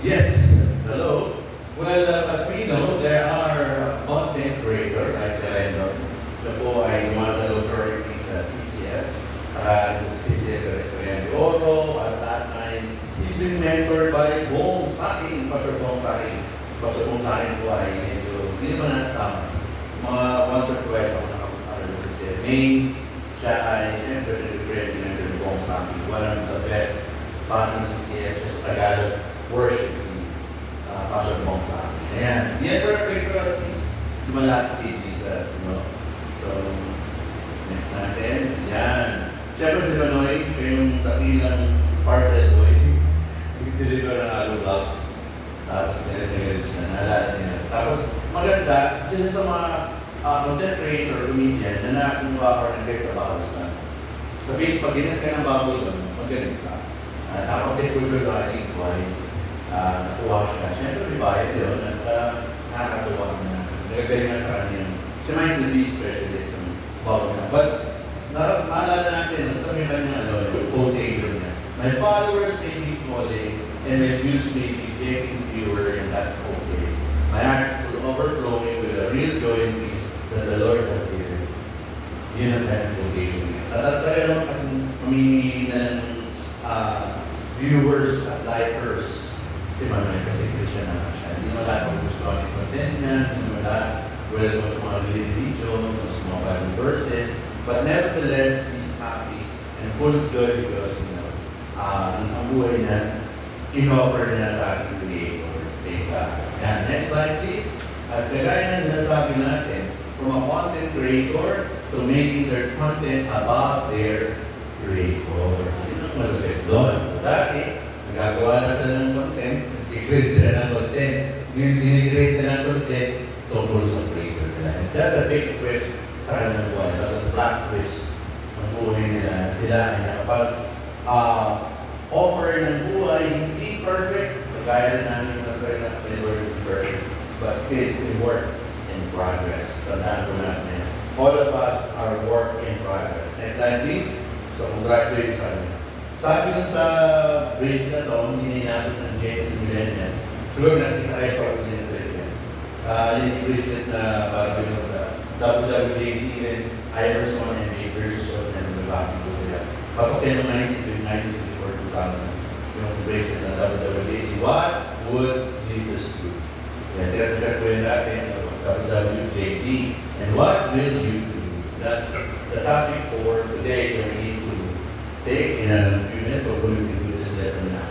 Yes, hello. Well, as we know, there are content creators like Seleno. Siya po ay dumadalo currently sa CCF. Sa CCF Recreante Oro. At last time, he's been mentored by Bong Sakin, Pastor Bong Sakin. Pastor Bong Sakin po ay medyo, hindi naman nakasama. Mga once or twice ako nakapagpapala sa CCF. Main, siya ay siyempre Recreante mentor ni Bong Sakin. One of the best pastor ng CCF sa Tagalog worship. Pastor Bong sa akin. Ayan. Yan, perfect, pero at least malapit kay Jesus, no? So, next natin. Yan. Siyempre si Manoy, siya yung dakilang parcel boy. Nag-deliver ng alo box. Tapos, nilagay siya. Naalala niya. Tapos, maganda, sila sa mga content creator, comedian, na nakuha or nag-guest sa bubble gum. Sabihin, pag ginas ka ng bubble gum, magaling ka. Tapos, exposure to I think twice. Nakuha siya. Siyempre, may bayad yun at nakakatuwa na. Nagagaling na sa kanya. Siya might be especially sa bubble na. But, maalala natin, ito may kanyang quotation niya. My followers may be falling and my views may be getting fewer and that's okay. My heart's full overflowing with a real joy and peace that the Lord has given. Yun ang kanyang quotation niya. Tatataya naman kasi mamimili na ng viewers at likers. Si Manuel kasi Christian naman siya. Hindi mo lahat kung gusto ang content niya, hindi mo lahat well sa mga religion, sa mga Bible verses, but nevertheless, he's happy and full of joy because, ang buhay niya, in-offer niya sa ating Creator. Thank God. Yan. Next slide, please. At kagaya na sinasabi natin, from a content creator to making their content about their Creator. Yun ang malapit doon. Dati, nagagawa na sila ng content, i-create sila ng content, i-create sila ng content tungkol sa Creator nila. And that's a big twist sa kanilang buhay. That's a black twist ng buhay nila. Sila ay nakapag-offer ng buhay, hindi perfect, kagaya na namin yung nagkaroon na perfect, but still we work in progress. Tandaan ko natin. All of us are work in progress. Next slide, please. So, congratulations sa amin. Sabi nun sa bracelet na ito, hindi natin ng Genesis Millennials. Siguro natin ay pag-millennial yan. Yun yung bracelet na bago yung WWJD, even Iverson and the versus of them, nabasing ko sila. Patok yan ng 90s before 2000. Yung bracelet na WWJD. What would Jesus do? Yes, sila ko yun natin, WWJD. And what will you do? That's the topic for today that we need to take in a few minutes. We're going to do this lesson now.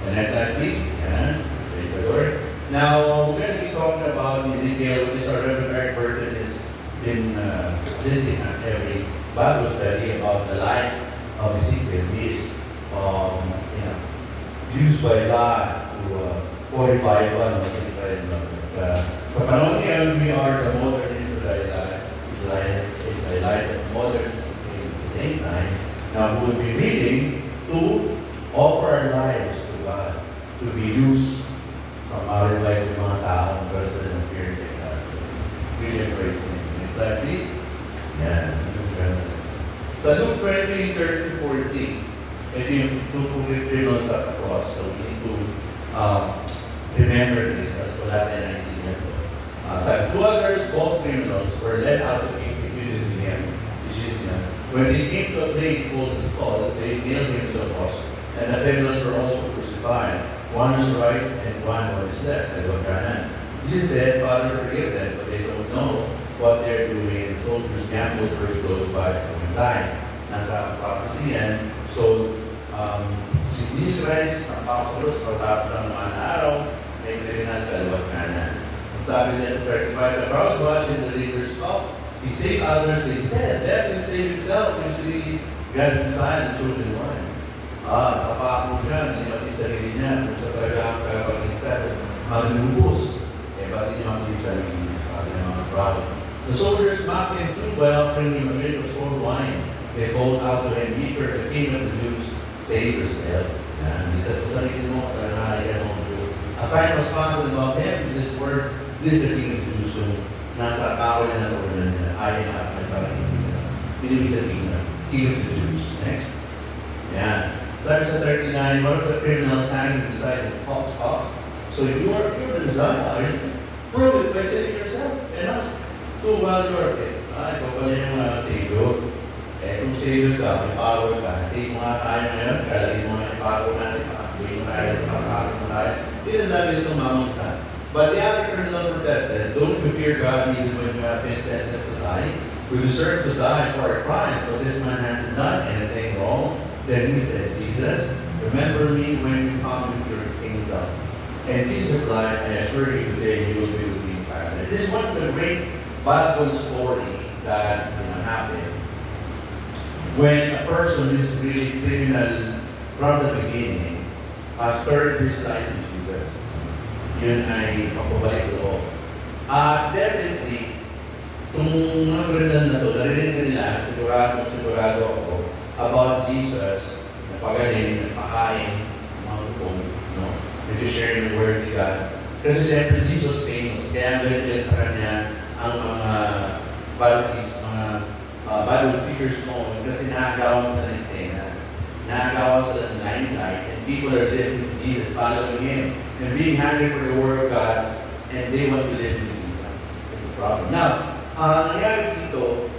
The next slide, please. And praise the Lord. Now, we're going to be talking about Ezekiel, which is our Reverend Burton has been visiting us every Bible study about the life of Ezekiel. He is, used by God to fortify one of Israel. Sa panahon niya, we are the modern Israelite, and modern at the same time. Now, we will be reading to offer our lives to God, to be used from our life ng mga taong person ng fear of God. So it's really a great thing. Next slide, please. Yeah. So Luke 20:13-14. Ito yung two criminals at the cross. So we need to remember this at wala tayo naintindihan ko. So two others, both criminals, were led out to be executed with him, which is when they came to a place called the skull, they nailed him to the cross, and the criminals were also crucified. One is right and one is left. Jesus said, Father, forgive them, but they don't know what they're doing. The soldiers gambled first blow by dies. Nasa prophecy yan. So, si Jesus Christ, ang Apostles, pagkatapos ng mga araw, may kriminal kalawat kanan. Sabi niya sa 35, the crowd watched and the leaders stopped. He saved others, they said. Let him save himself. Usually, God's Messiah, the chosen one. Kapako siya, hindi masip sarili niya. Kung sa talagang kapagligtas, maglubos. Ba't hindi masip sarili niya? Sabi ng mga crowd. The soldiers mocked him too by offering him a drink of strong wine. They called out to him, "Peter, the king of the Jews, save yourself." Dito sa sarili mo, kaya mong Jew. A sign was fastened above him with these words, "This is the king of the Jews." So, nasa kawal na sa ulan niya, ayon na may parang hindi na. Ibig sabihin na, king of the Jews. Next. Yan. Sabi sa 39, one of the criminals hanging beside the false cough. So you're the Messiah. Prove it by saving yourself and us. Two while you're it. Ikaw pala yung Savior. Kung Savior ka, may power ka. Save mo nga tayo ngayon, kalagin mo nga yung power natin, makakawin mo tayo, makakasok mo tayo. It is not ito mamangsan. But the other criminal protested, don't you fear God even when you have been sentenced to die? We deserve to die for our crimes, but this man hasn't done anything wrong. Then he said, Jesus, remember me when you come into your kingdom. And Jesus replied, I assure you today you will be with me in paradise. This is one of the great Bible story that happened. When a person is really criminal from the beginning, has turned his life to Jesus. Yun ay pagpabalik loob. Definitely, kung mga kriminal na to, narinig nila, sigurado ako, about Jesus, na pagaling, na pakain, mga kupong, nag-share the word ni God. Kasi siyempre, Jesus famous. Kaya ang galit sa kanya ang mga Pharisees, mga Bible teachers noon, kasi nakagawa sila ng eksena. Nakagawa sila ng limelight, and people are listening to Jesus, following Him, and being hungry for the Word of God, and they want to listen to Jesus. That's the problem. Now, nangyari dito,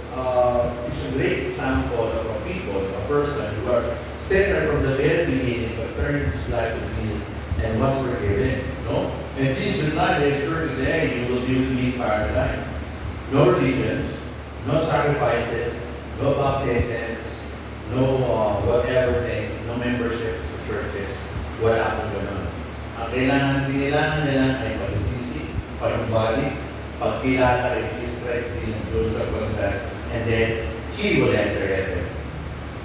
is a great example of a people, a person who are sinner from the very beginning, but turned his life to Jesus and was forgiven. No? And Jesus replied, I assure today you will be with me in paradise. No religions, no sacrifices, no baptisms, no whatever things, no membership sa churches. Wala akong gano'n. Ang kailangan nila ay pagsisi, pagbalik, pagkilala kay Jesus Christ, bilang confess, and then He will enter heaven.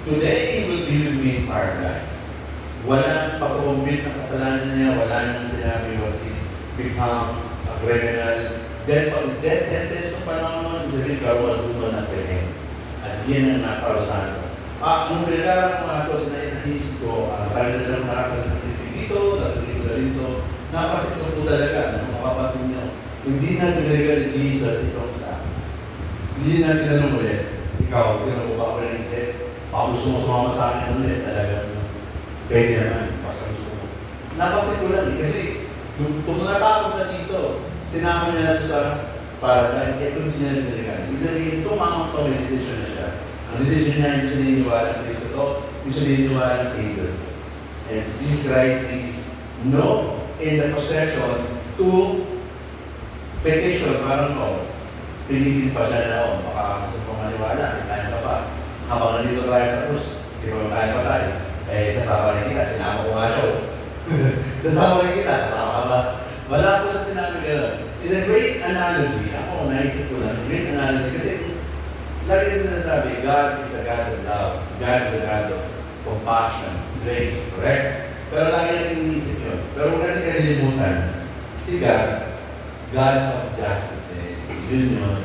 Today, He will be with me in paradise. Walang pag-commit ng kasalanan niya, wala nang sinabi what is become a criminal. Then, pag death sentence ng panahon, sabihin ka, wala na pwede. At yan ang nakarusahan ko. Nung pinagkarang mga ito, naisip ko, kaya na lang nakakalitin dito, nakakalitin na dito. Napasin ko po talaga, mapapansin niyo, hindi na pinagawa ni Jesus itong sa akin. Hindi na tinanong ulit, ikaw, tinanong mo ba ulit isip? Gusto mo sumama sa akin ulit, talagang pwede naman, basta gusto mo. Napasin ko lang kasi kung nakatapos na dito, sinama niya na sa paradise, kaya kung hindi niya nagdaligan. Ibig sabihin, ito mga ito, may decision na siya. Ang decision niya, hindi siya naniniwala ng Kristo to, hindi siya naniniwala ng Savior. And Jesus Christ is no in the possession to petition, parang pilitin pa siya na, baka gusto mo maniwala, kaya ka pa. Habang nandito tayo sa krus, di ba tayo pa tayo? Sasama rin kita, sinama ko nga siya. Sasama rin kita, sasama ba? Wala ko sa sinabi gano'n. It's a great analogy. Ako, naisip ko lang, it's a great analogy. Kasi, lagi rin sinasabi, God is a God of love. God is a God of compassion, grace, correct? Pero lagi rin iniisip yun. Pero huwag natin kalilimutan, si God, God of justice din. Yun yun.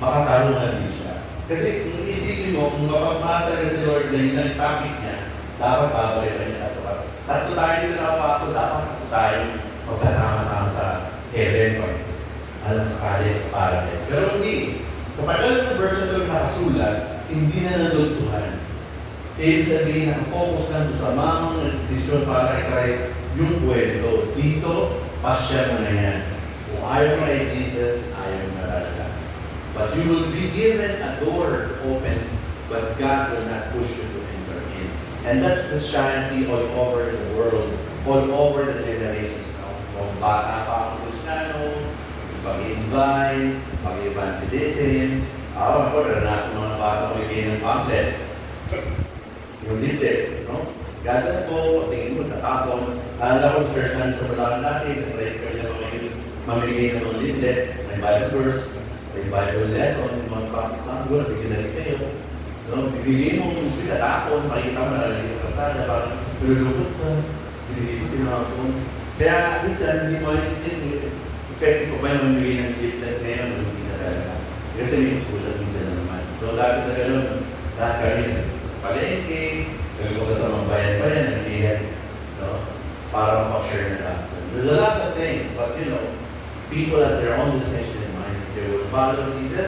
Makatarungan din siya. Kasi kung isipin mo, kung mapagmahal talaga si Lord na yun ang topic niya, dapat babalikan niya ito. Tatlo tayo dito na pato, dapat tatlo tayo magsasama-sama sa heaven pa. Alam sa kali, paradise. Pero hindi. Sa tagal ng verse na ito nakasulat, hindi na nadugtuhan. Ibig sabihin, nakafocus lang sa mga desisyon para kay Christ, yung kwento. Dito, pasya mo na yan. Kung ayaw mo kay Jesus, ayaw mo na talaga. But you will be given a door open, but God will not push you to enter in. And that's Christianity all over the world, all over the generations now. Kung bata pa ang Kristiyano, pag-invite, pag-evangelism, ako, naranasan mga bata ko ibigay ng pamphlet. Yung libre, no? God bless po, pagtingin mo, natapon. Alala ko, church namin sa Balacan natin, nag-pray ko niya mamigay ng mga libre, may Bible verse, may Bible lesson, yung mga pamphlet, bigyan na rin kayo. No? Bibigay mo kung sila tapon, makikita mo nakalagay sa kasada, parang lulukot ka, bibigay ko tinapon. Kaya, minsan, hindi mo effective ko ba yung mamigay ng gift na ngayon, hindi na talaga. Kasi may social media na naman. So, dati na gano'n, lahat kami sa palengke, gagawin sa mga bayan-bayan, nagbigay, no? Para mapag-share na gospel. There's a lot of things, but people have their own decision in mind. They will follow Jesus.